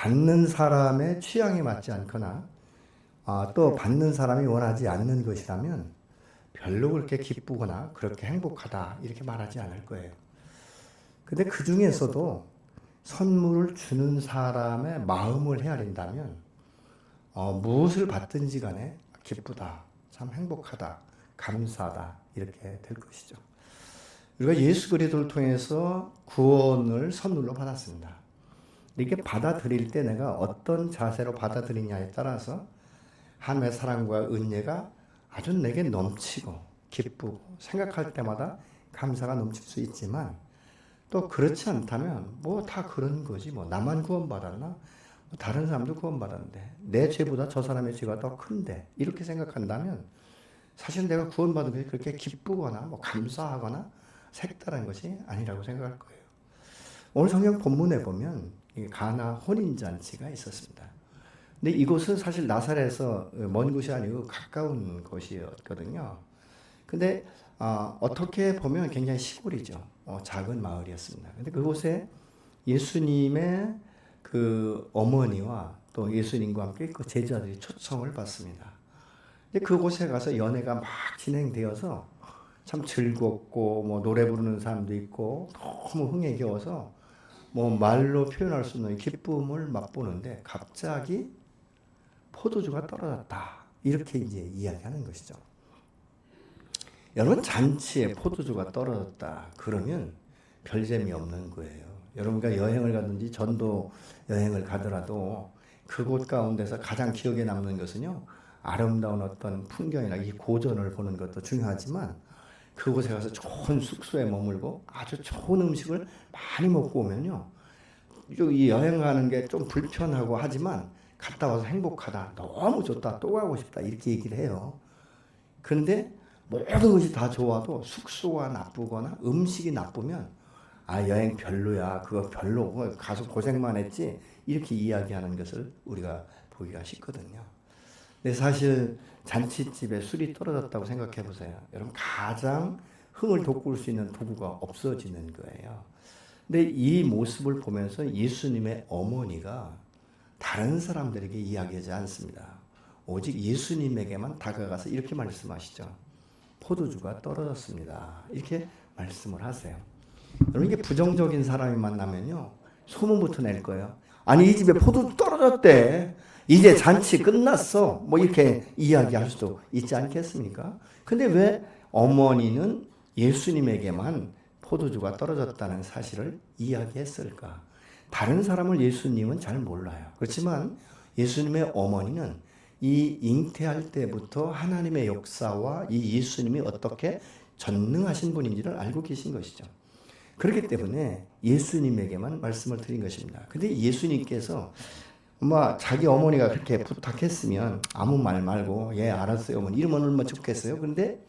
받는 사람의 취향에 맞지 않거나 또 받는 사람이 원하지 않는 것이라면 별로 그렇게 기쁘거나 그렇게 행복하다 이렇게 말하지 않을 거예요. 근데 그 중에서도 선물을 주는 사람의 마음을 헤아린다면 무엇을 받든지 간에 기쁘다, 참 행복하다, 감사하다 이렇게 될 것이죠. 우리가 예수 그리스도를 통해서 구원을 선물로 받았습니다. 이렇게 받아들일 때 내가 어떤 자세로 받아들이냐에 따라서 하나님의 사랑과 은혜가 아주 내게 넘치고 기쁘고 생각할 때마다 감사가 넘칠 수 있지만 또 그렇지 않다면 뭐 다 그런 거지 뭐 나만 구원받았나? 다른 사람도 구원받았는데 내 죄보다 저 사람의 죄가 더 큰데 이렇게 생각한다면 사실 내가 구원받은 것이 그렇게 기쁘거나 뭐 감사하거나 색다른 것이 아니라고 생각할 거예요. 오늘 성경 본문에 보면 가나 혼인잔치가 있었습니다. 근데 이곳은 사실 나사렛에서 먼 곳이 아니고 가까운 곳이었거든요. 근데 어떻게 보면 굉장히 시골이죠. 작은 마을이었습니다. 근데 그곳에 예수님의 그 어머니와 또 예수님과 함께 그 제자들이 초청을 받습니다. 근데 그곳에 가서 연회가 막 진행되어서 참 즐겁고 뭐 노래 부르는 사람도 있고 너무 흥에 겨워서 뭐 말로 표현할 수 없는 기쁨을 맛보는데 갑자기 포도주가 떨어졌다. 이렇게 이제 이야기하는 것이죠. 여러분 잔치에 포도주가 떨어졌다. 그러면 별 재미없는 거예요. 여러분가 여행을 가든지 전도 여행을 가더라도 그곳 가운데서 가장 기억에 남는 것은요. 아름다운 어떤 풍경이나 이 고전을 보는 것도 중요하지만 그곳에 가서 좋은 숙소에 머물고 아주 좋은 음식을 많이 먹고 오면요. 이 여행 가는 게 좀 불편하고 하지만 갔다 와서 행복하다. 너무 좋다. 또 가고 싶다. 이렇게 얘기를 해요. 그런데 모든 것이 다 좋아도 숙소가 나쁘거나 음식이 나쁘면 여행 별로야. 그거 별로고 가서 고생만 했지. 이렇게 이야기하는 것을 우리가 보기가 쉽거든요. 근데 사실 잔치집에 술이 떨어졌다고 생각해 보세요. 여러분 가장 흥을 돋굴 수 있는 도구가 없어지는 거예요. 근데 이 모습을 보면서 예수님의 어머니가 다른 사람들에게 이야기하지 않습니다. 오직 예수님에게만 다가가서 이렇게 말씀하시죠. 포도주가 떨어졌습니다. 이렇게 말씀을 하세요. 여러분 이게 부정적인 사람이 만나면요. 소문부터 낼 거예요. 아니 이 집에 포도주 떨어졌대. 이제 잔치 끝났어. 뭐 이렇게 이야기할 수도 있지 않겠습니까? 근데 왜 어머니는 예수님에게만 포도주가 떨어졌다는 사실을 이야기했을까? 다른 사람을 예수님은 잘 몰라요. 그렇지만 예수님의 어머니는 이 잉태할 때부터 하나님의 역사와 이 예수님이 어떻게 전능하신 분인지를 알고 계신 것이죠. 그렇기 때문에 예수님에게만 말씀을 드린 것입니다. 근데 예수님께서 자기 어머니가 그렇게 부탁했으면 아무 말 말고 예 알았어요 어머니 이러면 얼마나 좋겠어요. 근데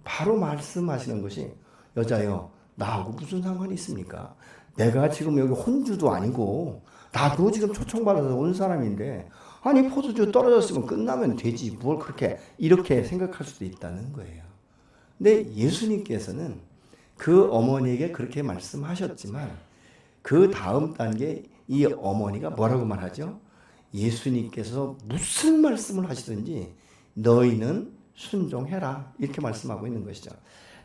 바로 말씀하시는 것이 여자여 나하고 무슨 상관이 있습니까? 내가 지금 여기 혼주도 아니고 나도 지금 초청받아서 온 사람인데 아니 포도주 떨어졌으면 끝나면 되지 뭘 그렇게 이렇게 생각할 수도 있다는 거예요. 근데 예수님께서는 그 어머니에게 그렇게 말씀하셨지만 그 다음 단계 이 어머니가 뭐라고 말하죠? 예수님께서 무슨 말씀을 하시든지 너희는 순종해라 이렇게 말씀하고 있는 것이죠.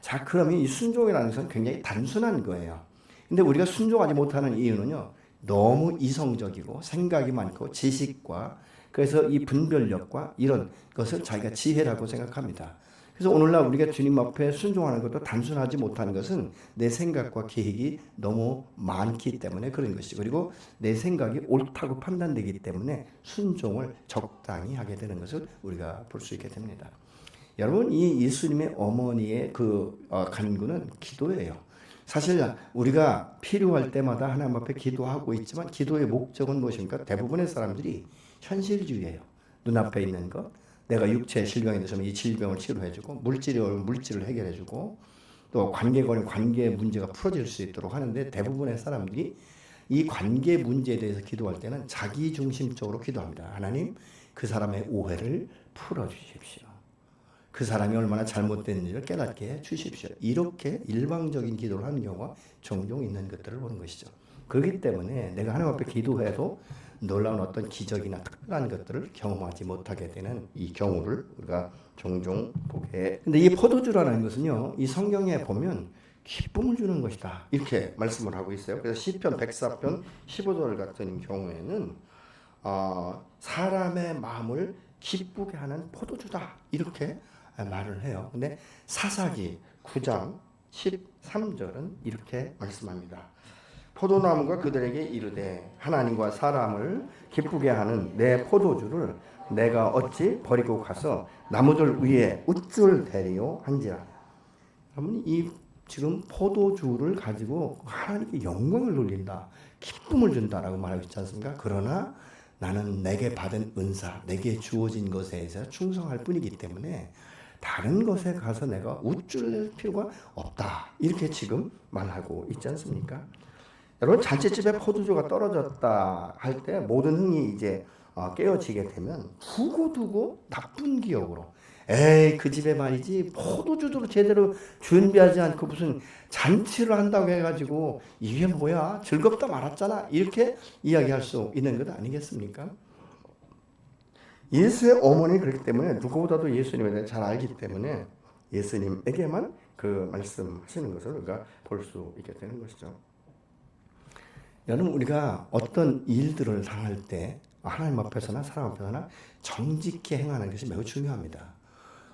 자 그러면 이 순종이라는 것은 굉장히 단순한 거예요. 근데 우리가 순종하지 못하는 이유는요. 너무 이성적이고 생각이 많고 지식과 그래서 이 분별력과 이런 것을 자기가 지혜라고 생각합니다. 그래서 오늘날 우리가 주님 앞에 순종하는 것도 단순하지 못한 것은 내 생각과 계획이 너무 많기 때문에 그런 것이죠. 그리고 내 생각이 옳다고 판단되기 때문에 순종을 적당히 하게 되는 것을 우리가 볼 수 있게 됩니다. 여러분 이 예수님의 어머니의 그 간구는 기도예요. 사실 우리가 필요할 때마다 하나님 앞에 기도하고 있지만 기도의 목적은 무엇입니까? 대부분의 사람들이 현실주의예요. 눈앞에 있는 것. 내가 육체의 질병이 있으면 이 질병을 치료해주고 물질이 오면 물질을 해결해주고 또 관계가 오면 관계 문제가 풀어질 수 있도록 하는데 대부분의 사람들이 이 관계 문제에 대해서 기도할 때는 자기중심적으로 기도합니다. 하나님 그 사람의 오해를 풀어주십시오. 그 사람이 얼마나 잘못됐는지를 깨닫게 해 주십시오. 이렇게 일방적인 기도를 하는 경우가 종종 있는 것들을 보는 것이죠. 그렇기 때문에 내가 하나님 앞에 기도해도 놀라운 어떤 기적이나 특별한 것들을 경험하지 못하게 되는 이 경우를 우리가 종종 보게. 근데 이 포도주라는 것은요, 이 성경에 보면 기쁨을 주는 것이다 이렇게 말씀을 하고 있어요. 그래서 시편 104편 15절 같은 경우에는 사람의 마음을 기쁘게 하는 포도주다 이렇게 말을 해요. 근데 사사기 9장 13절은 이렇게 말씀합니다. 포도나무가 그들에게 이르되 하나님과 사람을 기쁘게 하는 내 포도주를 내가 어찌 버리고 가서 나무들 위에 우쭐 대리오 한지라. 여러분, 이 지금 포도주를 가지고 하나님께 영광을 돌린다, 기쁨을 준다라고 말하고 있지 않습니까? 그러나 나는 내게 받은 은사, 내게 주어진 것에 대해서 충성할 뿐이기 때문에 다른 것에 가서 내가 우쭐낼 필요가 없다 이렇게 지금 말하고 있지 않습니까? 여러분, 잔치집에 포도주가 떨어졌다 할 때 모든 흥이 이제 깨어지게 되면 두고두고 나쁜 기억으로, 에이 그 집에 말이지 포도주도 제대로 준비하지 않고 무슨 잔치를 한다고 해가지고 이게 뭐야 즐겁다 말았잖아 이렇게 이야기할 수 있는 것 아니겠습니까? 예수의 어머니 그렇기 때문에 누구보다도 예수님에 대해 잘 알기 때문에 예수님에게만 그 말씀하시는 것을 우리가 볼 수 있게 되는 것이죠. 여러분, 우리가 어떤 일들을 당할 때 하나님 앞에서나 사람 앞에서나 정직히 행하는 것이 매우 중요합니다.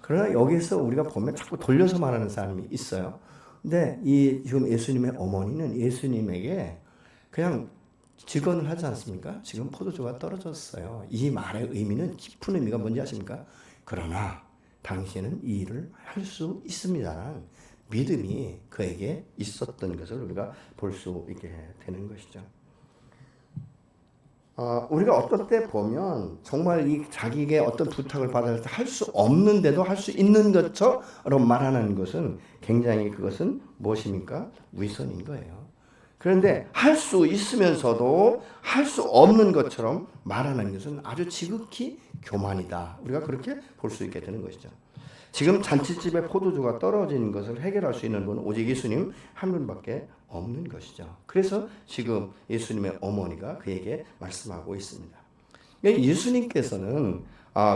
그러나 여기서 우리가 보면 자꾸 돌려서 말하는 사람이 있어요. 근데 이 지금 예수님의 어머니는 예수님에게 그냥 직언을 하지 않습니까? 지금 포도주가 떨어졌어요. 이 말의 의미는, 깊은 의미가 뭔지 아십니까? 그러나 당신은 이 일을 할 수 있습니다라는 믿음이 그에게 있었던 것을 우리가 볼 수 있게 되는 것이죠. 우리가 어떤 때 보면 정말 이 자기에게 어떤 부탁을 받을 때 할 수 없는데도 할 수 있는 것처럼 말하는 것은 굉장히 그것은 무엇입니까? 위선인 거예요. 그런데 할 수 있으면서도 할 수 없는 것처럼 말하는 것은 아주 지극히 교만이다. 우리가 그렇게 볼 수 있게 되는 것이죠. 지금 잔치집에 포도주가 떨어진 것을 해결할 수 있는 분은 오직 예수님 한 분밖에 없는 것이죠. 그래서 지금 예수님의 어머니가 그에게 말씀하고 있습니다. 예수님께서는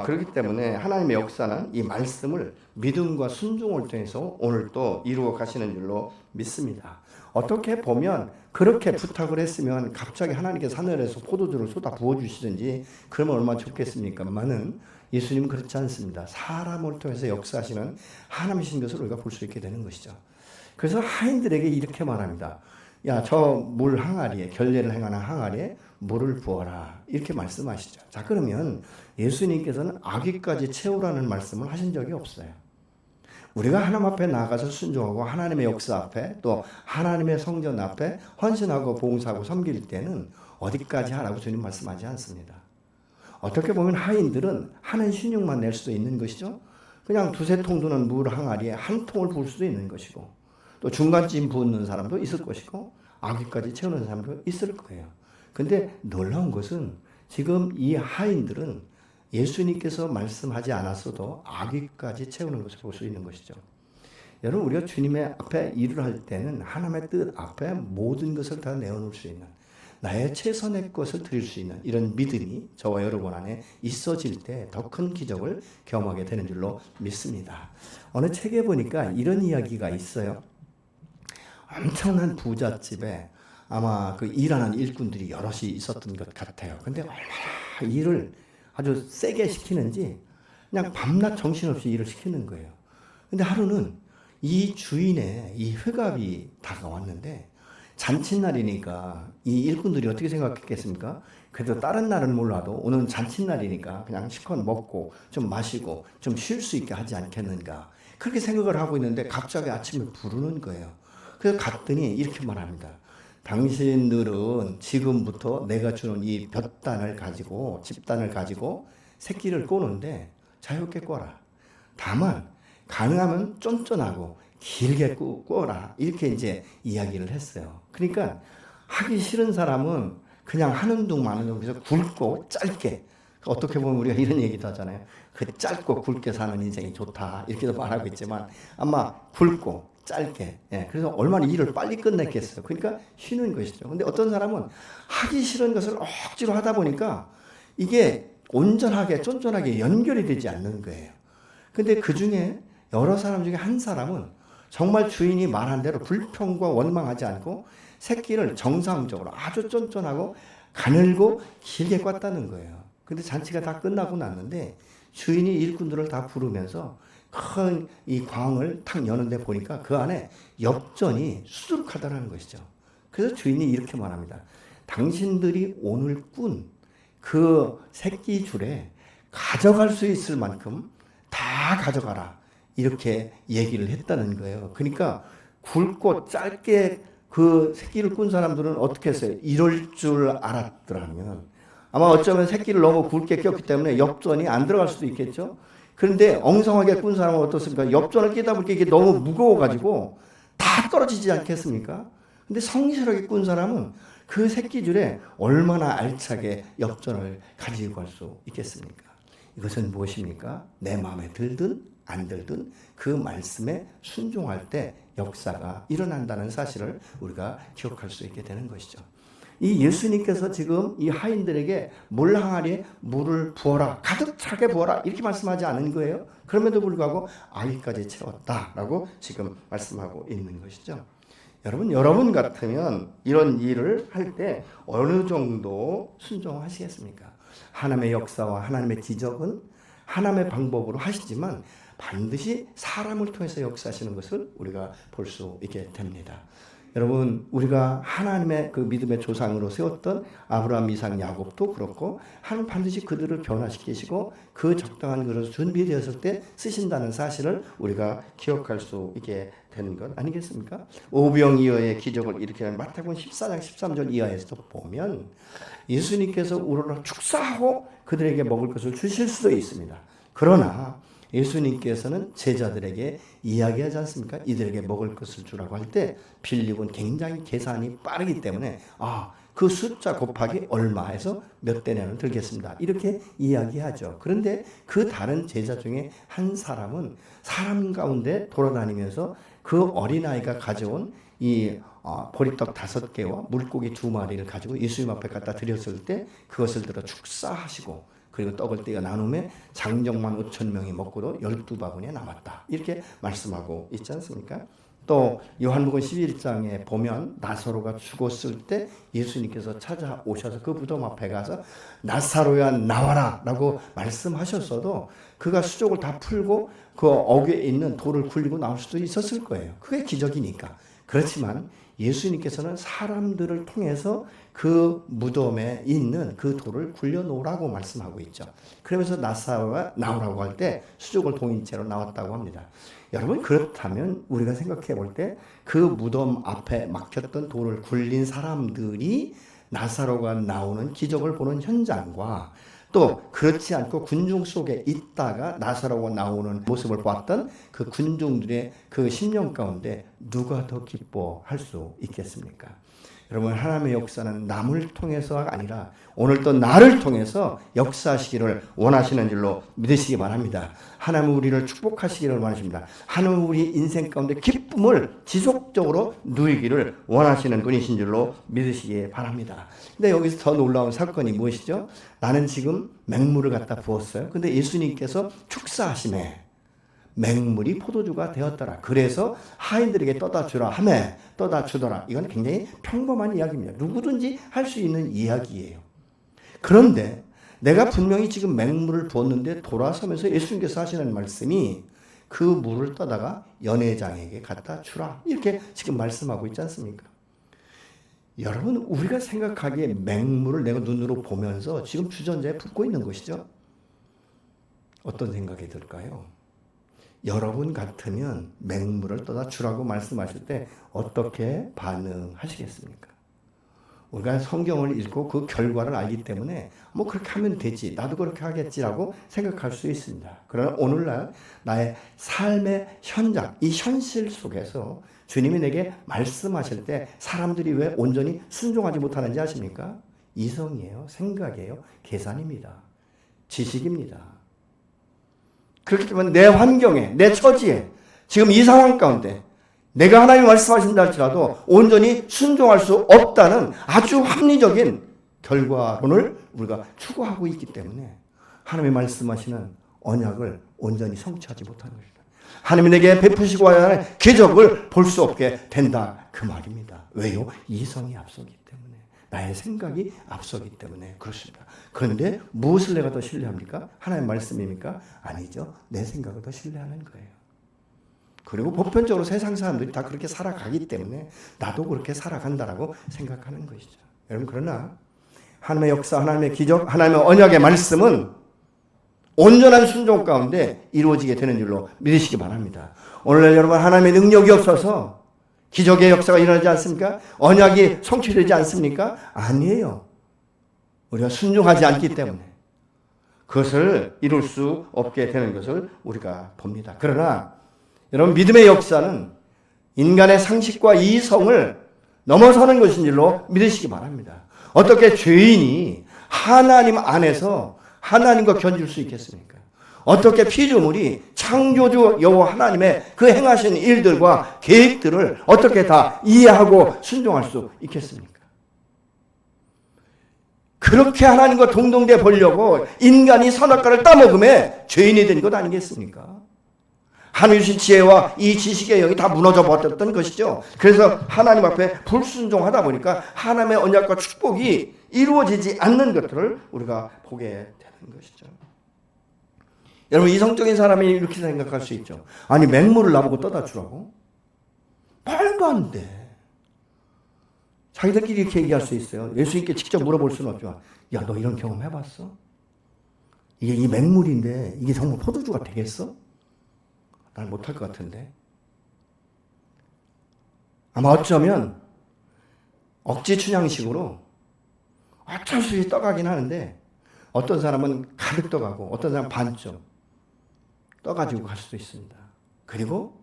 그렇기 때문에 하나님의 역사는 이 말씀을 믿음과 순종을 통해서 오늘 또 이루어 가시는 줄로 믿습니다. 어떻게 보면 그렇게 부탁을 했으면 갑자기 하나님께서 하늘에서 포도주를 쏟아 부어주시든지 그러면 얼마나 좋겠습니까만은 예수님은 그렇지 않습니다. 사람을 통해서 역사하시는 하나님이신 것을 우리가 볼 수 있게 되는 것이죠. 그래서 하인들에게 이렇게 말합니다. 야, 저 물 항아리에, 결례를 행하는 항아리에 물을 부어라 이렇게 말씀하시죠. 자, 그러면 예수님께서는 아귀까지 채우라는 말씀을 하신 적이 없어요. 우리가 하나님 앞에 나가서 순종하고 하나님의 역사 앞에 또 하나님의 성전 앞에 헌신하고 봉사하고 섬길 때는 어디까지 하라고 주님 말씀하지 않습니다. 어떻게 보면 하인들은 하는 신용만 낼 수도 있는 것이죠. 그냥 두세 통 드는 물 항아리에 한 통을 부을 수도 있는 것이고 또 중간쯤 부는 사람도 있을 것이고 아귀까지 채우는 사람도 있을 거예요. 근데 놀라운 것은 지금 이 하인들은 예수님께서 말씀하지 않았어도 아귀까지 채우는 것을 볼 수 있는 것이죠. 여러분, 우리가 주님의 앞에 일을 할 때는 하나님의 뜻 앞에 모든 것을 다 내어놓을 수 있는, 나의 최선의 것을 드릴 수 있는 이런 믿음이 저와 여러분 안에 있어질 때 더 큰 기적을 경험하게 되는 줄로 믿습니다. 어느 책에 보니까 이런 이야기가 있어요. 엄청난 부잣집에 아마 그 일하는 일꾼들이 여럿이 있었던 것 같아요. 근데 얼마나 일을 아주 세게 시키는지 그냥 밤낮 정신없이 일을 시키는 거예요. 근데 하루는 이 주인의 이 회갑이 다가왔는데 잔칫날이니까 이 일꾼들이 어떻게 생각했겠습니까? 그래도 다른 날은 몰라도 오늘은 잔칫날이니까 그냥 실컷 먹고 좀 마시고 좀 쉴 수 있게 하지 않겠는가, 그렇게 생각을 하고 있는데 갑자기 아침에 부르는 거예요. 그래서 갔더니 이렇게 말합니다. 당신들은 지금부터 내가 주는 이 볕단을 가지고 집단을 가지고 새끼를 꼬는데 자유롭게 꼬라. 다만 가능하면 쫀쫀하고 길게 꼬라. 이렇게 이제 이야기를 했어요. 그러니까 하기 싫은 사람은 그냥 하는 둥 마는 둥 그래서 굵고 짧게, 어떻게 보면 우리가 이런 얘기도 하잖아요. 그 짧고 굵게 사는 인생이 좋다 이렇게도 말하고 있지만 아마 굵고 짧게. 예, 그래서 얼마나 일을 빨리 끝냈겠어요. 그러니까 쉬는 것이죠. 근데 어떤 사람은 하기 싫은 것을 억지로 하다 보니까 이게 온전하게 쫀쫀하게 연결이 되지 않는 거예요. 근데 그 중에 여러 사람 중에 한 사람은 정말 주인이 말한 대로 불평과 원망하지 않고 새끼를 정상적으로 아주 쫀쫀하고 가늘고 길게 꿨다는 거예요. 근데 잔치가 다 끝나고 났는데 주인이 일꾼들을 다 부르면서 큰 이 광을 탁 여는데 보니까 그 안에 엽전이 수두룩하다는 것이죠. 그래서 주인이 이렇게 말합니다. 당신들이 오늘 꾼 그 새끼 줄에 가져갈 수 있을 만큼 다 가져가라. 이렇게 얘기를 했다는 거예요. 그러니까 굵고 짧게 그 새끼를 꾼 사람들은 어떻게 했어요? 이럴 줄 알았더라면 아마 어쩌면 새끼를 너무 굵게 꼈기 때문에 엽전이 안 들어갈 수도 있겠죠. 그런데 엉성하게 꾼 사람은 어떻습니까? 엽전을 끼다 보니까 이게 너무 무거워가지고 다 떨어지지 않겠습니까? 근데 성실하게 꾼 사람은 그 새끼줄에 얼마나 알차게 엽전을 가지고 갈 수 있겠습니까? 이것은 무엇입니까? 내 마음에 들든 안 들든 그 말씀에 순종할 때 역사가 일어난다는 사실을 우리가 기억할 수 있게 되는 것이죠. 이 예수님께서 지금 이 하인들에게 물 항아리에 물을 부어라, 가득 차게 부어라 이렇게 말씀하지 않은 거예요. 그럼에도 불구하고 아기까지 채웠다라고 지금 말씀하고 있는 것이죠. 여러분 같으면 이런 일을 할 때 어느 정도 순종하시겠습니까? 하나님의 역사와 하나님의 기적은 하나님의 방법으로 하시지만 반드시 사람을 통해서 역사하시는 것을 우리가 볼 수 있게 됩니다. 여러분, 우리가 하나님의 그 믿음의 조상으로 세웠던 아브라함, 이삭, 야곱도 그렇고 하나님 반드시 그들을 변화시키시고 그 적당한 그릇 준비되었을 때 쓰신다는 사실을 우리가 기억할 수 있게 되는 것 아니겠습니까? 오병이어의 기적을 일으키는 마태복음 14장 13절 이하에서 보면 예수님께서 우러러 축사하고 그들에게 먹을 것을 주실 수도 있습니다. 그러나 예수님께서는 제자들에게 이야기하지 않습니까? 이들에게 먹을 것을 주라고 할 때 빌립은 굉장히 계산이 빠르기 때문에 그 숫자 곱하기 얼마 해서 몇 대냐는 들겠습니다. 이렇게 이야기하죠. 그런데 그 다른 제자 중에 한 사람은 사람 가운데 돌아다니면서 그 어린아이가 가져온 이 보리떡 5개와 물고기 2마리를 가지고 예수님 앞에 갖다 드렸을 때 그것을 들어 축사하시고 그리고 떡을 떼어 나눔에 장정만 5,000명이 먹고도 12바구니에 남았다. 이렇게 말씀하고 있지 않습니까? 또 요한복음 11장에 보면 나사로가 죽었을 때 예수님께서 찾아오셔서 그 무덤 앞에 가서 나사로야 나와라 라고 말씀하셨어도 그가 수족을 다 풀고 그 어귀에 있는 돌을 굴리고 나올 수도 있었을 거예요. 그게 기적이니까. 그렇지만 예수님께서는 사람들을 통해서 그 무덤에 있는 그 돌을 굴려놓으라고 말씀하고 있죠. 그러면서 나사로가 나오라고 할 때 수족을 동인 채로 나왔다고 합니다. 여러분, 그렇다면 우리가 생각해 볼 때 그 무덤 앞에 막혔던 돌을 굴린 사람들이 나사로가 나오는 기적을 보는 현장과 또 그렇지 않고 군중 속에 있다가 나사로가 나오는 모습을 봤던 그 군중들의 그 심령 가운데 누가 더 기뻐할 수 있겠습니까? 여러분, 하나님의 역사는 남을 통해서가 아니라 오늘도 나를 통해서 역사하시기를 원하시는 줄로 믿으시기 바랍니다. 하나님은 우리를 축복하시기를 원하십니다. 하나님은 우리 인생 가운데 기쁨을 지속적으로 누리기를 원하시는 분이신 줄로 믿으시기 바랍니다. 근데 여기서 더 놀라운 사건이 무엇이죠? 나는 지금 맹물을 갖다 부었어요. 근데 예수님께서 축사하시네. 맹물이 포도주가 되었더라. 그래서 하인들에게 떠다 주라 하매 떠다 주더라. 이건 굉장히 평범한 이야기입니다. 누구든지 할 수 있는 이야기예요. 그런데 내가 분명히 지금 맹물을 부었는데 돌아서면서 예수님께서 하시는 말씀이 그 물을 떠다가 연회장에게 갖다 주라. 이렇게 지금 말씀하고 있지 않습니까? 여러분, 우리가 생각하기에 맹물을 내가 눈으로 보면서 지금 주전자에 붓고 있는 것이죠. 어떤 생각이 들까요? 여러분 같으면 맹물을 떠다 주라고 말씀하실 때 어떻게 반응하시겠습니까? 우리가 성경을 읽고 그 결과를 알기 때문에 뭐 그렇게 하면 되지, 나도 그렇게 하겠지라고 생각할 수 있습니다. 그러나 오늘날 나의 삶의 현장, 이 현실 속에서 주님이 내게 말씀하실 때 사람들이 왜 온전히 순종하지 못하는지 아십니까? 이성이에요, 생각이에요, 계산입니다, 지식입니다. 그렇기 때문에 내 환경에, 내 처지에, 지금 이 상황 가운데 내가 하나님이 말씀하신다 할지라도 온전히 순종할 수 없다는 아주 합리적인 결과론을 우리가 추구하고 있기 때문에 하나님이 말씀하시는 언약을 온전히 성취하지 못하는 것이다. 하나님이 내게 베푸시고 하는 기적을 볼 수 없게 된다 그 말입니다. 왜요? 이성이 앞서기 때문에, 나의 생각이 앞서기 때문에 그렇습니다. 그런데 무엇을 내가 더 신뢰합니까? 하나님의 말씀입니까? 아니죠. 내 생각을 더 신뢰하는 거예요. 그리고 보편적으로 세상 사람들이 다 그렇게 살아가기 때문에 나도 그렇게 살아간다라고 생각하는 것이죠. 여러분, 그러나 하나님의 역사, 하나님의 기적, 하나님의 언약의 말씀은 온전한 순종 가운데 이루어지게 되는 줄로 믿으시기 바랍니다. 오늘날 여러분, 하나님의 능력이 없어서 기적의 역사가 일어나지 않습니까? 언약이 성취되지 않습니까? 아니에요. 우리가 순종하지 않기 때문에 그것을 이룰 수 없게 되는 것을 우리가 봅니다. 그러나 여러분, 믿음의 역사는 인간의 상식과 이성을 넘어서는 것인 줄로 믿으시기 바랍니다. 어떻게 죄인이 하나님 안에서 하나님과 견줄 수 있겠습니까? 어떻게 피조물이 창조주 여호와 하나님의 그 행하신 일들과 계획들을 어떻게 다 이해하고 순종할 수 있겠습니까? 그렇게 하나님과 동등돼 보려고 인간이 선악과를 따먹음에 죄인이 된 것 아니겠습니까? 하나님 주신 지혜와 이 지식의 영이 다 무너져 버렸던 것이죠. 그래서 하나님 앞에 불순종하다 보니까 하나님의 언약과 축복이 이루어지지 않는 것들을 우리가 보게 되는 것이죠. 여러분, 이성적인 사람이 이렇게 생각할 수 있죠. 아니, 맹물을 나보고 떠다 주라고? 말도 안 돼. 자기들끼리 이렇게 얘기할 수 있어요. 예수님께 직접 물어볼 수는 없지만, 야, 너 이런 경험 해봤어? 이게 이 맹물인데 이게 정말 포도주가 되겠어? 난 못할 것 같은데. 아마 어쩌면 억지 춘향식으로 어쩔 수 없이 떠가긴 하는데, 어떤 사람은 가득 떠가고 어떤 사람은 반쯤 떠가지고 갈 수도 있습니다. 그리고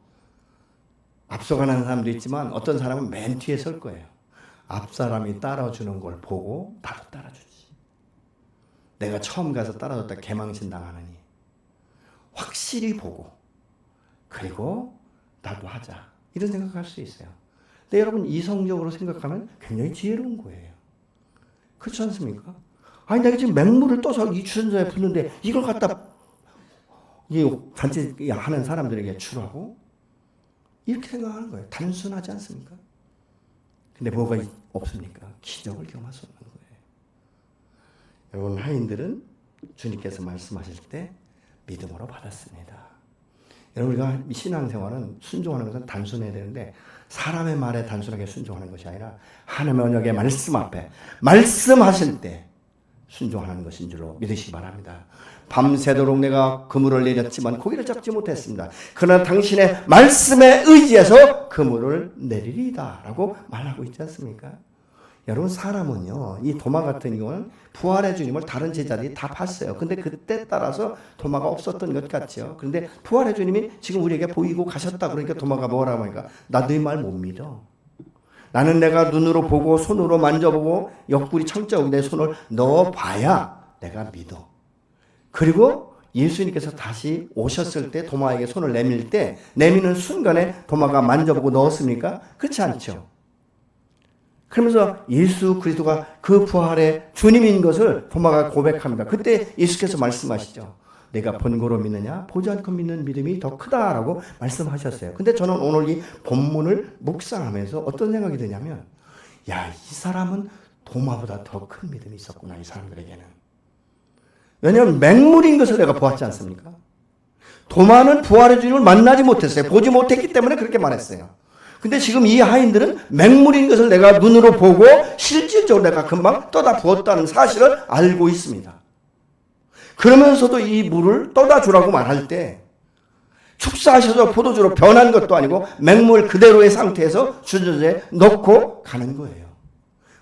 앞서가는 사람도 있지만 어떤 사람은 맨 뒤에 설 거예요. 앞사람이 따라주는 걸 보고 나도 따라주지. 내가 처음 가서 따라줬다 개망신 당하느니 확실히 보고 그리고 나도 하자, 이런 생각할 수 있어요. 근데 여러분, 이성적으로 생각하면 굉장히 지혜로운 거예요. 그렇지 않습니까? 아니, 내가 지금 맹물을 떠서 이 주전자에 붓는데 이걸 갖다 단지 하는 사람들에게 주라고? 이렇게 생각하는 거예요. 단순하지 않습니까? 근데 뭐가 없습니까? 기적을 경험할 수 없는 거예요. 여러분, 하인들은 주님께서 말씀하실 때 믿음으로 받았습니다. 여러분, 우리가 신앙생활은 순종하는 것은 단순해야 되는데, 사람의 말에 단순하게 순종하는 것이 아니라 하나님의 언약의 말씀 앞에 말씀하실 때 순종하는 것인 줄로 믿으시기 바랍니다. 밤새도록 내가 그물을 내렸지만 고기를 잡지 못했습니다. 그러나 당신의 말씀에 의지해서 그물을 내리리다 라고 말하고 있지 않습니까? 여러분, 사람은요, 이 도마 같은 경우는 부활의 주님을 다른 제자들이 다 봤어요. 근데 그때 따라서 도마가 없었던 것 같죠. 그런데 부활의 주님이 지금 우리에게 보이고 가셨다 그러니까 도마가 뭐라고 하니까 나 너희 말 못 믿어. 나는 내가 눈으로 보고 손으로 만져보고 옆구리 창자국에 내 손을 넣어봐야 내가 믿어. 그리고 예수님께서 다시 오셨을 때 도마에게 손을 내밀 때 내미는 순간에 도마가 만져보고 넣었습니까? 그렇지 않죠. 그러면서 예수 그리스도가 그 부활의 주님인 것을 도마가 고백합니다. 그때 예수께서 말씀하시죠. 내가 본고로 믿느냐? 보지 않고 믿는 믿음이 더 크다라고 말씀하셨어요. 근데 저는 오늘 이 본문을 묵상하면서 어떤 생각이 드냐면, 야, 이 사람은 도마보다 더 큰 믿음이 있었구나, 이 사람들에게는. 왜냐하면 맹물인 것을 내가 보았지 않습니까? 도마는 부활의 주님을 만나지 못했어요. 보지 못했기 때문에 그렇게 말했어요. 근데 지금 이 하인들은 맹물인 것을 내가 눈으로 보고 실질적으로 내가 금방 떠다 부었다는 사실을 알고 있습니다. 그러면서도 이 물을 떠다 주라고 말할 때 축사하셔서 포도주로 변한 것도 아니고 맹물 그대로의 상태에서 주전자에 넣고 가는 거예요.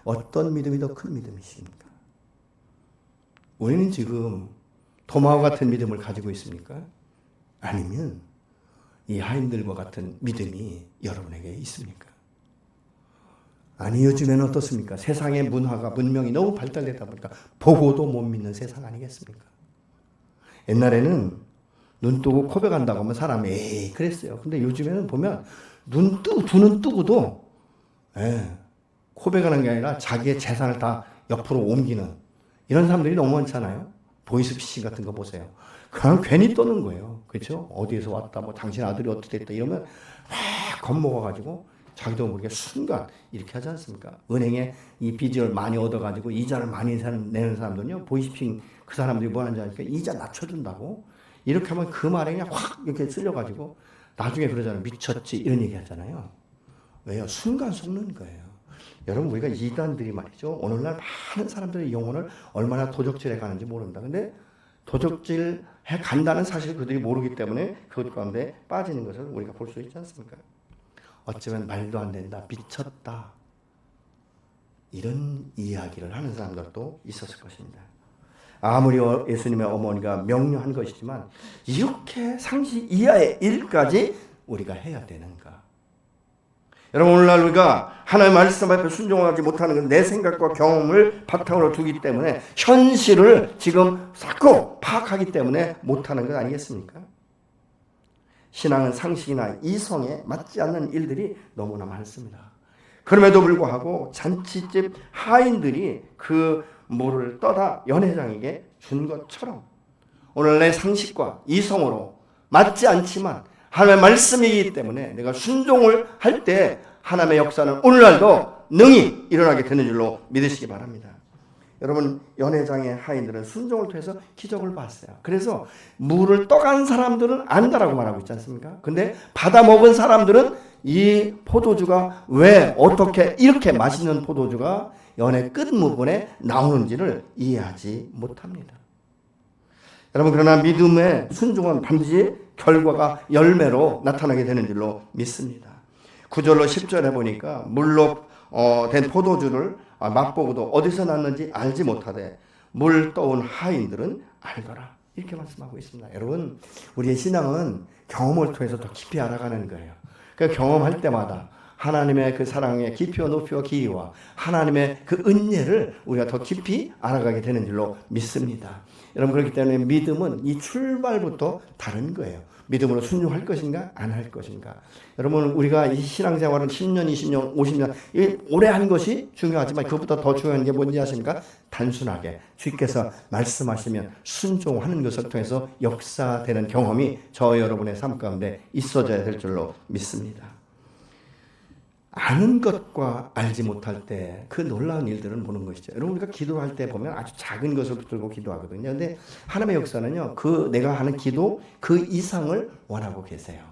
어떤 믿음이 더 큰 믿음이십니까? 우리는 지금 도마와 같은 믿음을 가지고 있습니까? 아니면 이 하인들과 같은 믿음이 여러분에게 있습니까? 아니, 요즘에는 어떻습니까? 세상의 문화가, 문명이 너무 발달되다 보니까 보고도 못 믿는 세상 아니겠습니까? 옛날에는 눈 뜨고 고백한다고 하면 사람이 에이 그랬어요. 근데 요즘에는 보면 두 눈 뜨고도 고백하는 게 아니라 자기의 재산을 다 옆으로 옮기는 이런 사람들이 너무 많잖아요. 보이스피싱 같은 거 보세요. 그냥 괜히 떠는 거예요. 그렇죠? 어디에서 왔다, 뭐 당신 아들이 어떻게 됐다 이러면 확 겁먹어가지고 자기도 모르게 순간 이렇게 하지 않습니까? 은행에 이 빚을 많이 얻어가지고 이자를 많이 내는 사람들은요, 보이스피싱 그 사람들이 뭐 하는지 아니까 이자 낮춰준다고 이렇게 하면 그 말에 그냥 확 이렇게 쓸려가지고 나중에 그러잖아요. 미쳤지 이런 얘기 하잖아요. 왜요? 순간 속는 거예요. 여러분 우리가 이단들이 말이죠. 오늘날 많은 사람들의 영혼을 얼마나 도적질해 가는지 모른다. 근데 도적질해 간다는 사실을 그들이 모르기 때문에 그것 가운데 빠지는 것을 우리가 볼 수 있지 않습니까? 어쩌면 말도 안 된다, 미쳤다 이런 이야기를 하는 사람들도 있었을 것입니다. 아무리 예수님의 어머니가 명료한 것이지만 이렇게 상식 이하의 일까지 우리가 해야 되는가? 여러분 오늘날 우리가 하나님의 말씀 앞에 순종하지 못하는 건 내 생각과 경험을 바탕으로 두기 때문에 현실을 지금 자꾸 파악하기 때문에 못하는 것 아니겠습니까? 신앙은 상식이나 이성에 맞지 않는 일들이 너무나 많습니다. 그럼에도 불구하고 잔치집 하인들이 그 물을 떠다 연회장에게 준 것처럼 오늘 내 상식과 이성으로 맞지 않지만 하나님의 말씀이기 때문에 내가 순종을 할 때 하나님의 역사는 오늘날도 능히 일어나게 되는 줄로 믿으시기 바랍니다. 여러분 연회장의 하인들은 순종을 통해서 기적을 봤어요. 그래서 물을 떠간 사람들은 안다라고 말하고 있지 않습니까? 근데 받아 먹은 사람들은 이 포도주가 왜 어떻게 이렇게 맛있는 포도주가 연회 끝 부분에 나오는지를 이해하지 못합니다. 여러분 그러나 믿음의 순종은 반드시 결과가 열매로 나타나게 되는 줄로 믿습니다. 9절로 10절에 보니까 물로 된 포도주를 맛보고도 어디서 났는지 알지 못하되 물 떠온 하인들은 알더라. 이렇게 말씀하고 있습니다. 여러분 우리의 신앙은 경험을 통해서 더 깊이 알아가는 거예요. 그 경험할 때마다 하나님의 그 사랑의 깊이와 높이와 길이와 하나님의 그 은혜를 우리가 더 깊이 알아가게 되는 줄로 믿습니다. 여러분 그렇기 때문에 믿음은 이 출발부터 다른 거예요. 믿음으로 순종할 것인가 안 할 것인가. 여러분 우리가 이 신앙생활은 10년 20년 50년 오래 한 것이 중요하지만 그것보다 더 중요한 게 뭔지 아십니까? 단순하게 주께서 말씀하시면 순종하는 것을 통해서 역사되는 경험이 저 여러분의 삶 가운데 있어져야 될 줄로 믿습니다. 아는 것과 알지 못할 때 그 놀라운 일들을 보는 것이죠. 여러분 우리가 기도할 때 보면 아주 작은 것을 붙들고 기도하거든요. 근데 하나님의 역사는요. 그 내가 하는 기도 그 이상을 원하고 계세요.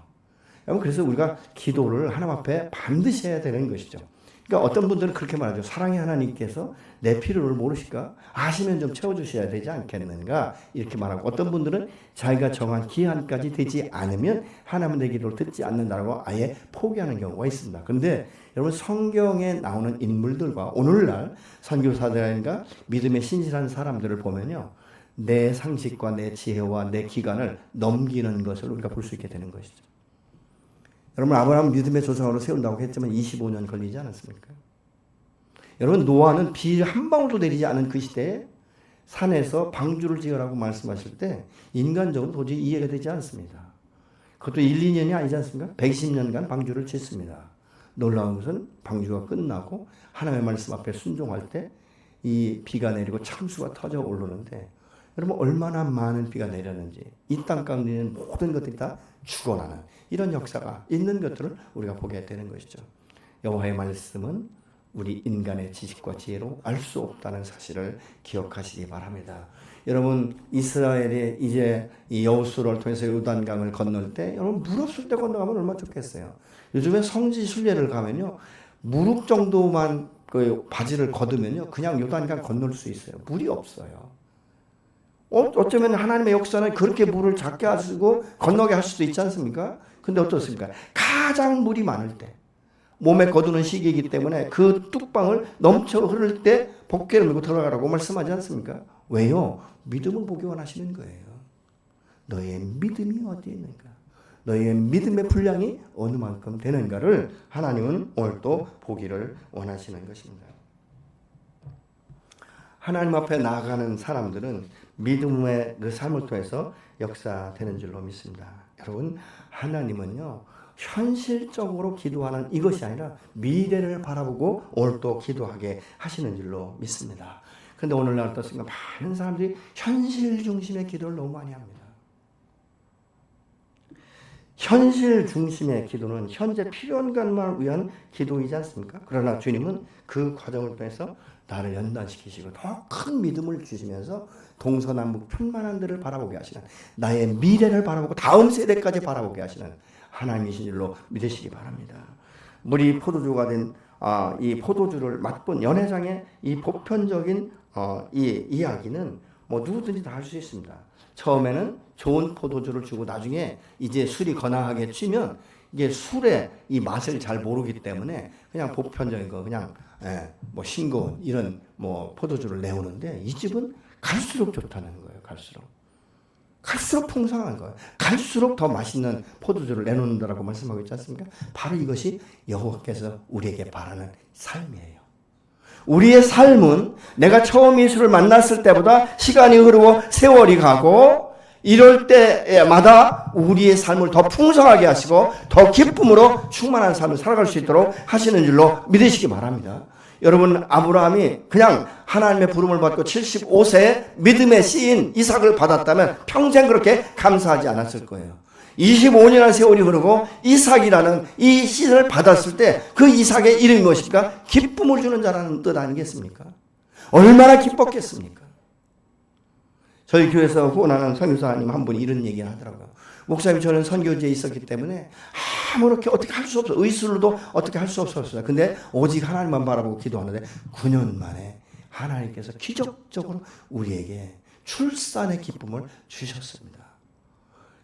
여러분 그래서 우리가 기도를 하나님 앞에 반드시 해야 되는 것이죠. 그러니까 어떤 분들은 그렇게 말하죠. 사랑의 하나님께서 내 필요를 모르실까? 아시면 좀 채워주셔야 되지 않겠는가? 이렇게 말하고 어떤 분들은 자기가 정한 기한까지 되지 않으면 하나님 내 기도를 듣지 않는다고 아예 포기하는 경우가 있습니다. 그런데 여러분 성경에 나오는 인물들과 오늘날 선교사들과 믿음에 신실한 사람들을 보면요. 내 상식과 내 지혜와 내 기간을 넘기는 것을 우리가 볼 수 있게 되는 것이죠. 여러분 아브라함 믿음의 조상으로 세운다고 했지만 25년 걸리지 않았습니까? 여러분 노아는 비 한 방울도 내리지 않은 그 시대에 산에서 방주를 지으라고 말씀하실 때 인간적으로 도저히 이해가 되지 않습니다. 그것도 1, 2년이 아니지 않습니까? 120년간 방주를 짓습니다. 놀라운 것은 방주가 끝나고 하나님의 말씀 앞에 순종할 때 이 비가 내리고 참수가 터져 오르는데 여러분 얼마나 많은 비가 내렸는지 이 땅 가운데 있는 모든 것들이 다 죽어나는 이런 역사가 있는 것들을 우리가 보게 되는 것이죠. 여호와의 말씀은 우리 인간의 지식과 지혜로 알 수 없다는 사실을 기억하시기 바랍니다. 여러분 이스라엘이 이제 이 여호수아를 통해서 요단강을 건널 때 여러분 물 없을 때 건너가면 얼마나 좋겠어요. 요즘에 성지 순례를 가면요 무릎 정도만 그 바지를 걷으면요 그냥 요단강 건널 수 있어요. 물이 없어요. 어쩌면 하나님의 역사는 그렇게 물을 작게 하시고 건너게 할 수도 있지 않습니까? 근데 어떻습니까? 가장 물이 많을 때 몸에 거두는 시기이기 때문에 그 뚝방을 넘쳐 흐를 때 복개를 밀고 들어가라고 말씀하지 않습니까? 왜요? 믿음을 보기 원하시는 거예요. 너의 믿음이 어디에 있는가? 너의 믿음의 분량이 어느 만큼 되는가를 하나님은 오늘 또 보기를 원하시는 것입니다. 하나님 앞에 나아가는 사람들은 믿음의 그 삶을 통해서 역사되는 줄로 믿습니다. 여러분 하나님은요 현실적으로 기도하는 이것이 아니라 미래를 바라보고 오늘 또 기도하게 하시는 줄로 믿습니다. 그런데 오늘날 또 많은 사람들이 현실 중심의 기도를 너무 많이 합니다. 현실 중심의 기도는 현재 필요한 것만을 위한 기도이지 않습니까? 그러나 주님은 그 과정을 통해서 나를 연단시키시고 더 큰 믿음을 주시면서 동서남북 편만한 데를 바라보게 하시는, 나의 미래를 바라보고 다음 세대까지 바라보게 하시는 하나님이신 줄로 믿으시기 바랍니다. 물이 포도주가 된 이 포도주를 맛본 연회장의 이 보편적인 이 이야기는 뭐 누구든지 다 할 수 있습니다. 처음에는 좋은 포도주를 주고 나중에 이제 술이 거나하게 취면 이게 술의 이 맛을 잘 모르기 때문에 그냥 보편적인 거 그냥 뭐 싱거운 이런 뭐 포도주를 내오는데, 이 집은 갈수록 좋다는 거예요. 갈수록 풍성한 거예요. 갈수록 더 맛있는 포도주를 내놓는다라고 말씀하고 있지 않습니까? 바로 이것이 여호와께서 우리에게 바라는 삶이에요. 우리의 삶은 내가 처음 예수를 만났을 때보다 시간이 흐르고 세월이 가고 이럴 때마다 우리의 삶을 더 풍성하게 하시고 더 기쁨으로 충만한 삶을 살아갈 수 있도록 하시는 줄로 믿으시기 바랍니다. 여러분, 아브라함이 그냥 하나님의 부름을 받고 75세에 믿음의 씨인 이삭을 받았다면 평생 그렇게 감사하지 않았을 거예요. 25년의 세월이 흐르고 이삭이라는 이 씨를 받았을 때 그 이삭의 이름이 무엇입니까? 기쁨을 주는 자라는 뜻 아니겠습니까? 얼마나 기뻤겠습니까? 저희 교회에서 후원하는 선교사님 한 분이 이런 얘기를 하더라고요. 목사님, 저는 선교지에 있었기 때문에 아무렇게 어떻게 할 수 없어요. 의술로도 어떻게 할 수 없었어요. 근데 오직 하나님만 바라보고 기도하는데 9년 만에 하나님께서 기적적으로 우리에게 출산의 기쁨을 주셨습니다.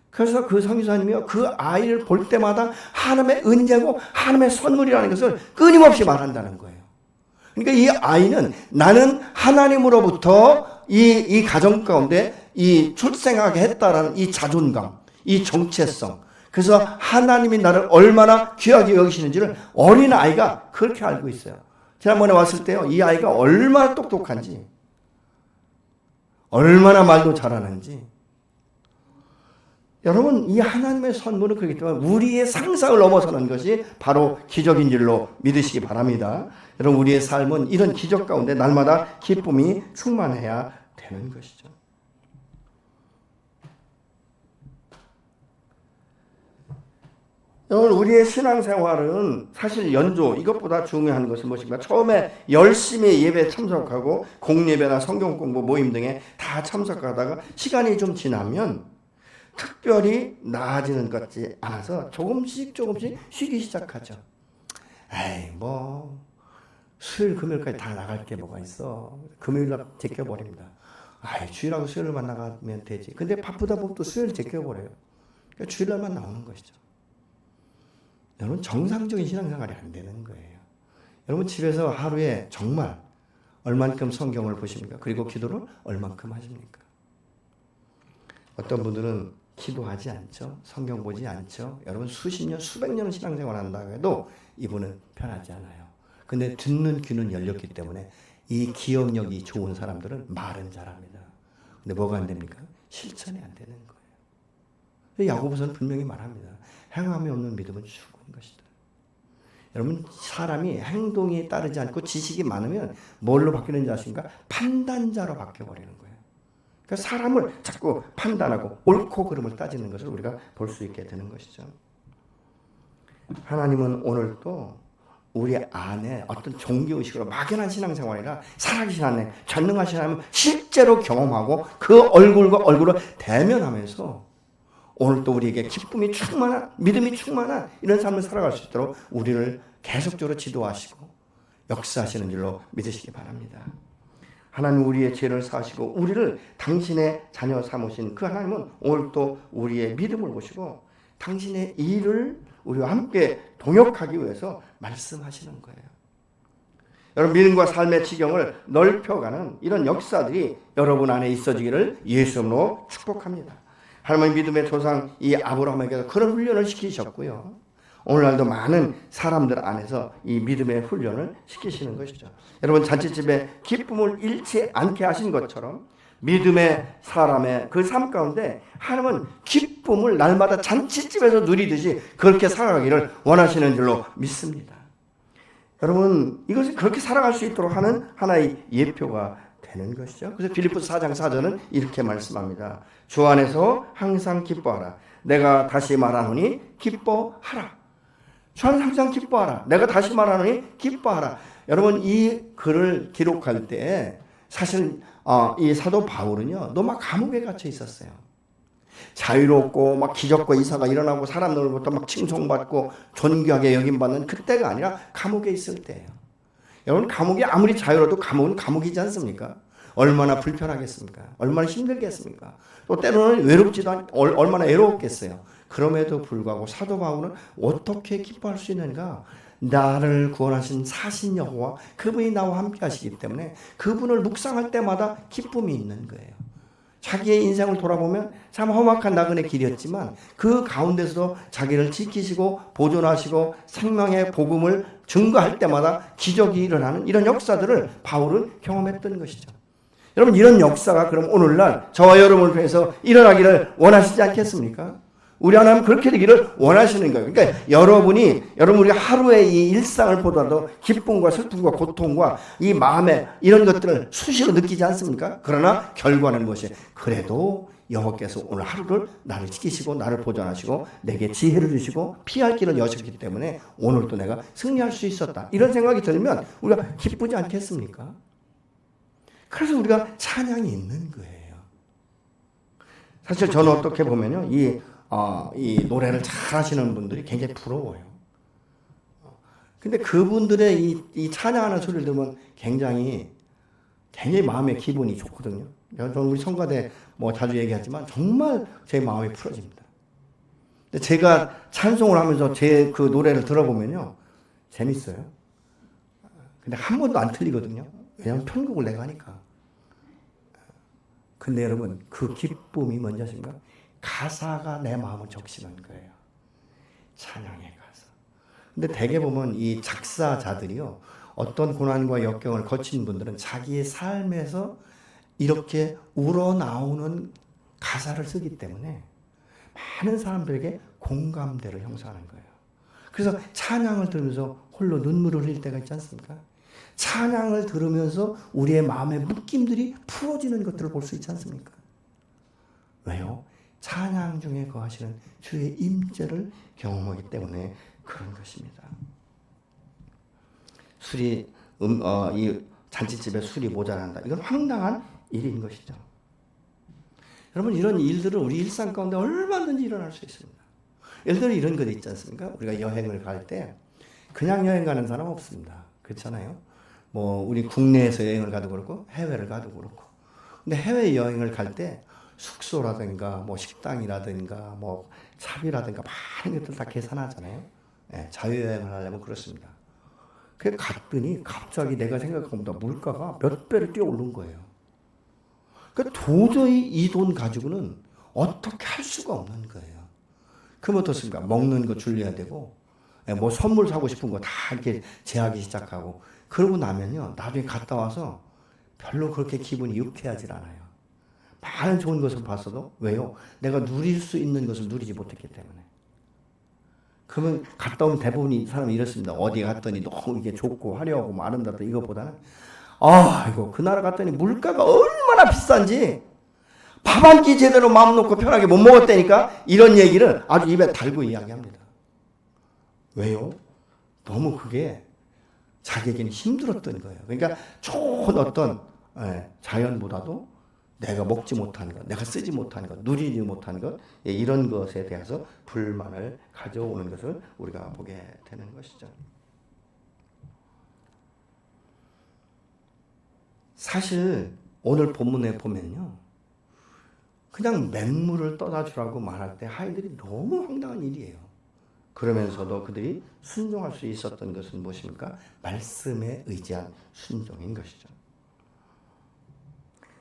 그래서 그 선교사님이요, 그 아이를 볼 때마다 하나님의 은혜고 하나님의 선물이라는 것을 끊임없이 말한다는 거예요. 그러니까 이 아이는 나는 하나님으로부터 이 가정 가운데 이 출생하게 했다라는 이 자존감, 이 정체성, 그래서 하나님이 나를 얼마나 귀하게 여기시는지를 어린아이가 그렇게 알고 있어요. 지난번에 왔을 때요, 이 아이가 얼마나 똑똑한지, 얼마나 말도 잘하는지. 여러분, 이 하나님의 선물은 그렇기 때문에 우리의 상상을 넘어서는 것이 바로 기적인 줄로 믿으시기 바랍니다. 여러분, 우리의 삶은 이런 기적 가운데 날마다 기쁨이 충만해야 되는 것이죠. 여러분, 우리의 신앙생활은 사실 연조, 이것보다 중요한 것은 무엇입니까? 처음에 열심히 예배에 참석하고 공예배나 성경 공부 모임 등에 다 참석하다가 시간이 좀 지나면 특별히 나아지는 것 같지 않아서 조금씩 쉬기 시작하죠. 에이, 뭐 수요일 금요일까지 다 나갈 게 뭐가 있어. 금요일날 제껴버립니다. 아이, 주일하고 수요일만 나가면 되지. 근데 바쁘다 보면 또 수요일 제껴버려요. 그러니까 주일날만 나오는 것이죠. 여러분, 정상적인 신앙생활이 안 되는 거예요. 여러분, 집에서 하루에 정말 얼만큼 성경을 보십니까? 그리고 기도를 얼만큼 하십니까? 어떤 분들은 기도하지 않죠. 성경 보지 않죠. 여러분, 수십 년, 수백 년을 신앙생활 한다고 해도 이분은 편하지 않아요. 근데 듣는 귀는 열렸기 때문에 이 기억력이 좋은 사람들은 말은 잘합니다. 근데 뭐가 안 됩니까? 실천이 안 되는 거예요. 야고보서는 분명히 말합니다. 행함이 없는 믿음은 죽은 것이다. 여러분, 사람이 행동에 따르지 않고 지식이 많으면 뭘로 바뀌는지 아십니까? 판단자로 바뀌어버리는 거예요. 그러니까 사람을 자꾸 판단하고 옳고 그름을 따지는 것을 우리가 볼 수 있게 되는 것이죠. 하나님은 오늘도 우리 안에 어떤 종교의식으로 막연한 신앙생활이라 살아계신 하나님, 전능하신 하나님을 실제로 경험하고 그 얼굴과 얼굴을 대면하면서 오늘도 우리에게 기쁨이 충만한, 믿음이 충만한 이런 삶을 살아갈 수 있도록 우리를 계속적으로 지도하시고 역사하시는 줄로 믿으시기 바랍니다. 하나님, 우리의 죄를 사하시고 우리를 당신의 자녀 삼으신 그 하나님은 오늘도 우리의 믿음을 보시고 당신의 일을 우리와 함께 동역하기 위해서 말씀하시는 거예요. 여러분, 믿음과 삶의 지경을 넓혀가는 이런 역사들이 여러분 안에 있어지기를 예수 이름으로 축복합니다. 하나님의 믿음의 조상 이 아브라함에게도 그런 훈련을 시키셨고요. 오늘날도 많은 사람들 안에서 이 믿음의 훈련을 시키시는 것이죠. 여러분, 잔치집에 기쁨을 잃지 않게 하신 것처럼 믿음의 사람의 그 삶 가운데 하나님은 기쁨을 날마다 잔치집에서 누리듯이 그렇게 살아가기를 원하시는 줄로 믿습니다. 여러분, 이것을 그렇게 살아갈 수 있도록 하는 하나의 예표가 되는 것이죠. 그래서 빌립보서 4장 4절은 이렇게 말씀합니다. 주 안에서 항상 기뻐하라. 내가 다시 말하노니 기뻐하라. 주 안에서 항상 기뻐하라. 내가 다시 말하노니 기뻐하라. 여러분, 이 글을 기록할 때 사실 이 사도 바울은요, 너무 감옥에 갇혀 있었어요. 자유롭고 막 기적과 이사가 일어나고 사람들로부터 막 칭송받고 존귀하게 여김받는 그때가 아니라 감옥에 있을 때예요. 여러분, 감옥이 아무리 자유로워도 감옥은 감옥이지 않습니까? 얼마나 불편하겠습니까? 얼마나 힘들겠습니까? 또 때로는 외롭지도 얼마나 외로웠겠어요. 그럼에도 불구하고 사도 바울은 어떻게 기뻐할 수 있는가? 나를 구원하신 사신 여호와, 그분이 나와 함께 하시기 때문에 그분을 묵상할 때마다 기쁨이 있는 거예요. 자기의 인생을 돌아보면 참 험악한 나그네 길이었지만 그 가운데서도 자기를 지키시고 보존하시고 생명의 복음을 증거할 때마다 기적이 일어나는 이런 역사들을 바울은 경험했던 것이죠. 여러분, 이런 역사가 그럼 오늘날 저와 여러분을 통해서 일어나기를 원하시지 않겠습니까? 우리 하나님 그렇게 되기를 원하시는 거예요. 그러니까 여러분 우리 하루의 이 일상을 보다도 기쁨과 슬픔과 고통과 이 마음의 이런 것들을 수시로 느끼지 않습니까? 그러나 결과는 무엇이? 그래도 여호와께서 오늘 하루를 나를 지키시고 나를 보존하시고 내게 지혜를 주시고 피할 길을 여셨기 때문에 오늘도 내가 승리할 수 있었다. 이런 생각이 들면 우리가 기쁘지 않겠습니까? 그래서 우리가 찬양이 있는 거예요. 사실 저는 어떻게 보면요, 이 노래를 잘 하시는 분들이 굉장히 부러워요. 근데 그분들의 이 찬양하는 소리를 들으면 굉장히 마음의 기분이 좋거든요. 저는 우리 성가대 자주 얘기하지만 정말 제 마음이 풀어집니다. 근데 제가 찬송을 하면서 제 그 노래를 들어보면요, 재밌어요. 근데 한 번도 안 틀리거든요. 왜냐하면 편곡을 내가 하니까. 근데 여러분, 그 기쁨이 뭔지 아십니까? 가사가 내 마음을 적시는 거예요. 찬양의 가사. 근데 대개 보면 이 작사자들이요, 어떤 고난과 역경을 거친 분들은 자기의 삶에서 이렇게 우러나오는 가사를 쓰기 때문에 많은 사람들에게 공감대를 형성하는 거예요. 그래서 찬양을 들으면서 홀로 눈물을 흘릴 때가 있지 않습니까? 찬양을 들으면서 우리의 마음의 묶임들이 풀어지는 것들을 볼 수 있지 않습니까? 왜요? 찬양 중에 거하시는 주의 임재를 경험하기 때문에 그런 것입니다. 이 잔치집에 술이 모자란다. 이건 황당한 일인 것이죠. 여러분, 이런 일들은 우리 일상 가운데 얼마든지 일어날 수 있습니다. 예를 들어 이런 것 있지 않습니까? 우리가 여행을 갈 때 그냥 여행 가는 사람 없습니다. 그렇잖아요. 우리 국내에서 여행을 가도 그렇고 해외를 가도 그렇고. 근데 해외 여행을 갈 때 숙소라든가 식당이라든가 차비라든가 많은 것들 다 계산하잖아요. 네, 자유여행을 하려면 그렇습니다. 그래 갔더니 갑자기 내가 생각한 것보다 물가가 몇 배를 뛰어오른 거예요. 그러니까 도저히 이 돈 가지고는 어떻게 할 수가 없는 거예요. 그럼 어떻습니까? 먹는 거 줄여야 되고, 선물 사고 싶은 거 다 이렇게 제하기 시작하고, 그러고 나면요, 나중에 갔다 와서 별로 그렇게 기분이 유쾌하지 않아요. 많은 좋은 것을 봤어도, 왜요? 내가 누릴 수 있는 것을 누리지 못했기 때문에. 그러면 갔다 오면 대부분 사람이 이렇습니다. 어디 갔더니 너무 이게 좋고 화려하고 아름답다 이것보다는, 그 나라 갔더니 물가가 얼마나 비싼지 밥 한 끼 제대로 마음 놓고 편하게 못 먹었다니까, 이런 얘기를 아주 입에 달고 이야기합니다. 왜요? 너무 그게 자기에게는 힘들었던 거예요. 그러니까 좋은 어떤 자연보다도 내가 먹지 못한 것, 내가 쓰지 못한 것, 누리지 못한 것, 이런 것에 대해서 불만을 가져오는 것을 우리가 보게 되는 것이죠. 사실 오늘 본문에 보면요, 그냥 맹물을 떠다 주라고 말할 때 아이들이 너무 황당한 일이에요. 그러면서도 그들이 순종할 수 있었던 것은 무엇입니까? 말씀에 의지한 순종인 것이죠.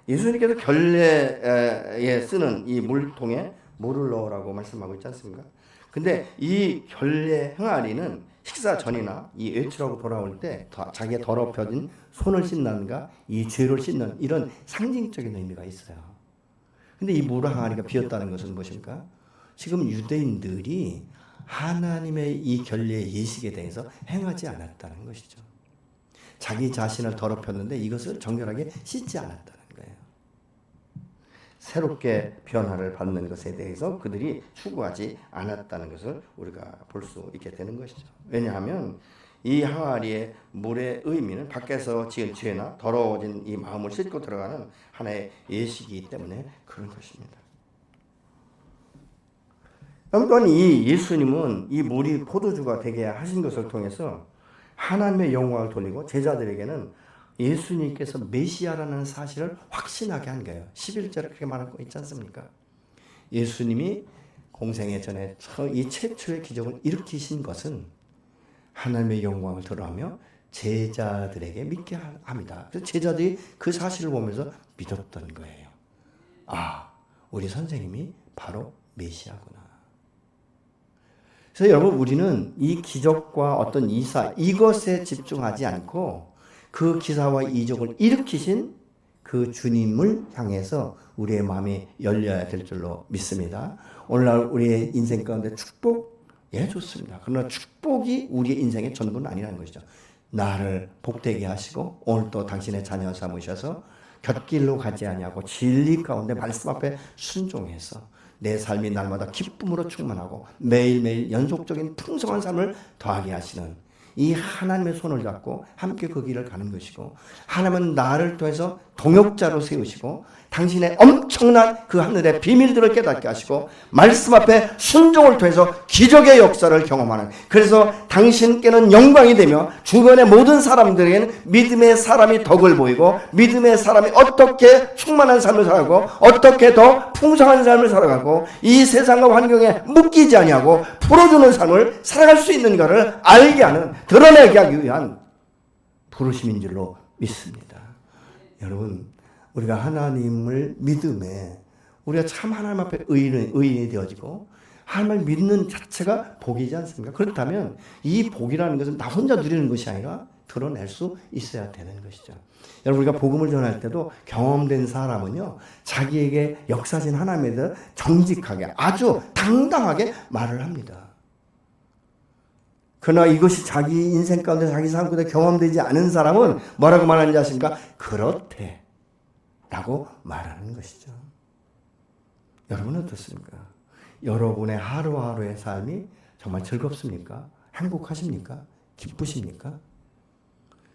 예수님께서 결례에 쓰는 이 물통에 물을 넣으라고 말씀하고 있지 않습니까? 근데 이 결례 항아리는 식사 전이나 이 외출하고 돌아올 때 자기의 더럽혀진 손을 씻는가 이 죄를 씻는 이런 상징적인 의미가 있어요. 근데 이 물의 항아리가 비었다는 것은 무엇입니까? 지금 유대인들이 하나님의 이 결례의 예식에 대해서 행하지 않았다는 것이죠. 자기 자신을 더럽혔는데 이것을 정결하게 씻지 않았다는 거예요. 새롭게 변화를 받는 것에 대해서 그들이 추구하지 않았다는 것을 우리가 볼 수 있게 되는 것이죠. 왜냐하면 이 항아리의 물의 의미는 밖에서 지은 죄나 더러워진 이 마음을 씻고 들어가는 하나의 예식이기 때문에 그런 것입니다. 또한 이 예수님은 이 물이 포도주가 되게 하신 것을 통해서 하나님의 영광을 돌리고 제자들에게는 예수님께서 메시아라는 사실을 확신하게 한 거예요. 11절에 그렇게 말하고 있지 않습니까? 예수님이 공생애 전에 이 최초의 기적을 일으키신 것은 하나님의 영광을 드러내며 제자들에게 믿게 합니다. 그래서 제자들이 그 사실을 보면서 믿었던 거예요. 아, 우리 선생님이 바로 메시아구나. 그래서 여러분 우리는 이 기적과 어떤 이사 이것에 집중하지 않고 그 기사와 이적을 일으키신 그 주님을 향해서 우리의 마음이 열려야 될 줄로 믿습니다. 오늘날 우리의 인생 가운데 축복 좋습니다. 그러나 축복이 우리의 인생의 전부는 아니라는 것이죠. 나를 복되게 하시고 오늘도 당신의 자녀 삼으셔서 곁길로 가지 아니하고 진리 가운데 말씀 앞에 순종해서 내 삶이 날마다 기쁨으로 충만하고 매일매일 연속적인 풍성한 삶을 더하게 하시는 이 하나님의 손을 잡고 함께 그 길을 가는 것이고, 하나님은 나를 통해서 동역자로 세우시고 당신의 엄청난 그 하늘의 비밀들을 깨닫게 하시고 말씀 앞에 순종을 통해서 기적의 역사를 경험하는, 그래서 당신께는 영광이 되며 주변의 모든 사람들에게는 믿음의 사람이 덕을 보이고 믿음의 사람이 어떻게 충만한 삶을 살아가고 어떻게 더 풍성한 삶을 살아가고 이 세상과 환경에 묶이지 아니하고 풀어주는 삶을 살아갈 수 있는 것을 알게 하는, 드러내게 하기 위한 부르심인 줄로 믿습니다. 여러분, 우리가 하나님을 믿음에 우리가 참 하나님 앞에 의인이 되어지고 하나님을 믿는 자체가 복이지 않습니까? 그렇다면 이 복이라는 것은 나 혼자 누리는 것이 아니라 드러낼 수 있어야 되는 것이죠. 여러분, 우리가 복음을 전할 때도 경험된 사람은요, 자기에게 역사하신 하나님에 대해 정직하게 아주 당당하게 말을 합니다. 그러나 이것이 자기 인생 가운데 자기 삶 가운데 경험되지 않은 사람은 뭐라고 말하는지 아십니까? 그렇대 라고 말하는 것이죠. 여러분은 어떻습니까? 여러분의 하루하루의 삶이 정말 즐겁습니까? 행복하십니까? 기쁘십니까?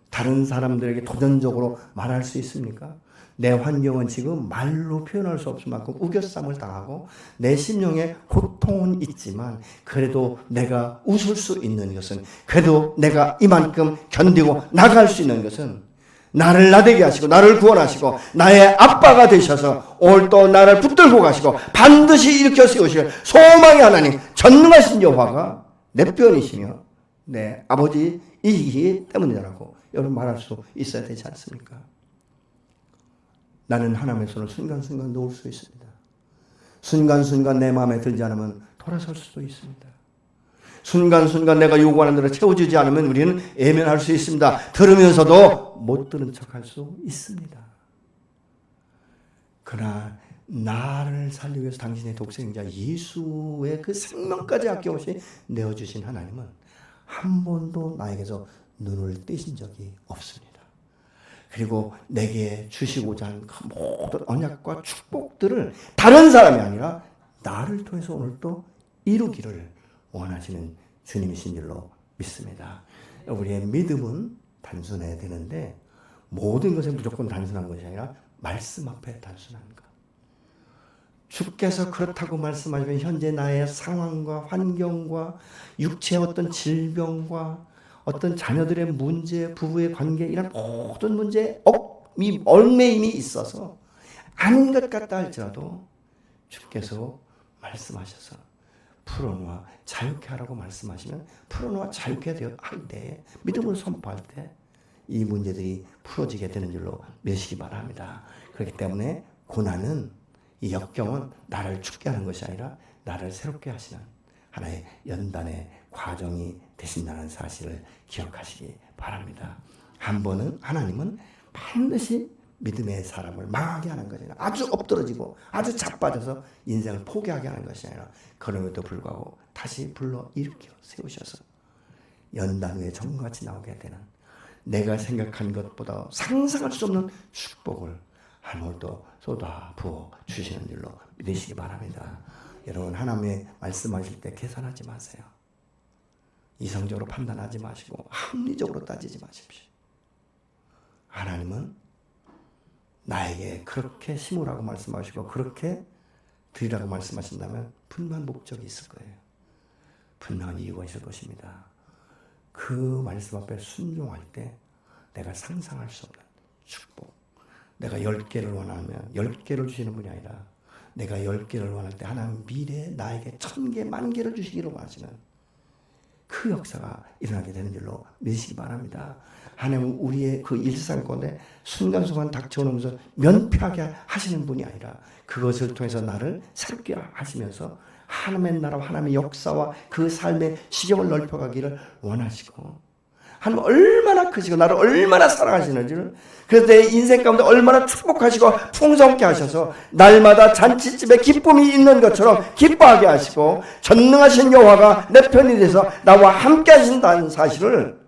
다른 사람들에게 도전적으로 말할 수 있습니까? 내 환경은 지금 말로 표현할 수 없을 만큼 우겨쌈을 당하고 내 심령에 고통은 있지만 그래도 내가 웃을 수 있는 것은, 그래도 내가 이만큼 견디고 나갈 수 있는 것은 나를 나되게 하시고 나를 구원하시고 나의 아빠가 되셔서 오늘 또 나를 붙들고 가시고 반드시 일으켜 세우실 소망의 하나님 전능하신 여호와가 내 편이시며 내 아버지이기 때문이라고 여러분 말할 수 있어야 되지 않습니까? 나는 하나님의 손을 순간순간 놓을 수 있습니다. 순간순간 내 마음에 들지 않으면 돌아설 수도 있습니다. 순간순간 내가 요구하는 대로 채워주지 않으면 우리는 애면할 수 있습니다. 들으면서도 못 들은 척할 수 있습니다. 그러나 나를 살리기 위해서 당신의 독생자 예수의 그 생명까지 아낌없이 내어주신 하나님은 한 번도 나에게서 눈을 떼신 적이 없습니다. 그리고 내게 주시고자 하는 그 모든 언약과 축복들을 다른 사람이 아니라 나를 통해서 오늘 또 이루기를 원하시는 주님이신 줄로 믿습니다. 우리의 믿음은 단순해야 되는데 모든 것에 무조건 단순한 것이 아니라 말씀 앞에 단순한 것. 주께서 그렇다고 말씀하시면 현재 나의 상황과 환경과 육체의 어떤 질병과 어떤 자녀들의 문제, 부부의 관계, 이런 모든 문제에 얽매임이 있어서 아닌 것 같다 할지라도 주께서 말씀하셔서 풀어놓아 자유케 하라고 말씀하시면 풀어놓아 자유케 할 때, 믿음을 선포할 때 이 문제들이 풀어지게 되는 줄로 믿으시기 바랍니다. 그렇기 때문에 고난은, 이 역경은 나를 죽게 하는 것이 아니라 나를 새롭게 하시는 하나의 연단의 과정이 되신다는 사실을 기억하시기 바랍니다. 한 번은 하나님은 반드시 믿음의 사람을 망하게 하는 것이 아니라 아주 엎드러지고 아주 자빠져서 인생을 포기하게 하는 것이 아니라 그럼에도 불구하고 다시 불러 일으켜 세우셔서 연단 후에 정같이 나오게 되는 내가 생각한 것보다 상상할 수 없는 축복을 하늘을 또 쏟아 부어 주시는 줄로 믿으시기 바랍니다. 여러분 하나님의 말씀하실 때 계산하지 마세요. 이성적으로 판단하지 마시고 합리적으로 따지지 마십시오. 하나님은 나에게 그렇게 심으라고 말씀하시고 그렇게 드리라고 말씀하신다면 분명한 목적이 있을 거예요. 분명한 이유가 있을 것입니다. 그 말씀 앞에 순종할 때 내가 상상할 수 없는 축복, 내가 10개를 원하면 10개를 주시는 분이 아니라 내가 10개를 원할 때 하나님 미래에 나에게 1000개, 10,000개를 주시기로 하시는 그 역사가 일어나게 되는 줄로 믿으시기 바랍니다. 하나님은 우리의 그 일상 가운데 순간순간 닥쳐오면서 면피하게 하시는 분이 아니라 그것을 통해서 나를 새롭게 하시면서 하나님의 나라와 하나님의 역사와 그 삶의 시경을 넓혀가기를 원하시고 하나님 얼마나 크시고 나를 얼마나 사랑하시는지를 그래서 내 인생 가운데 얼마나 축복하시고 풍성케 하셔서 날마다 잔치집에 기쁨이 있는 것처럼 기뻐하게 하시고 전능하신 여호와가 내 편이 돼서 나와 함께 하신다는 사실을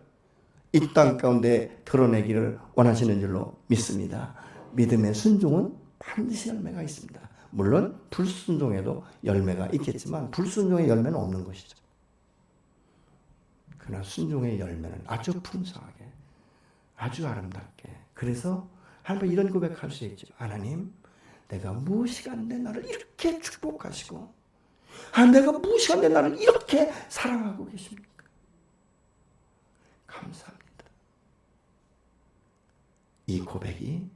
이 땅 가운데 드러내기를 원하시는 줄로 믿습니다. 믿음의 순종은 반드시 열매가 있습니다. 물론 불순종에도 열매가 있겠지만 불순종의 열매는 없는 것이죠. 그러나 순종의 열매는 아주 풍성하게 아주 아름답게 그래서 하나님 이런 고백할 수 있죠. 하나님 내가 무시간데 나를 이렇게 축복하시고 내가 무시간데 나를 이렇게 사랑하고 계십니까? 감사합니다. 이 고백이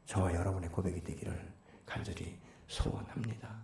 저와 여러분의 고백이 되기를 간절히 소원합니다.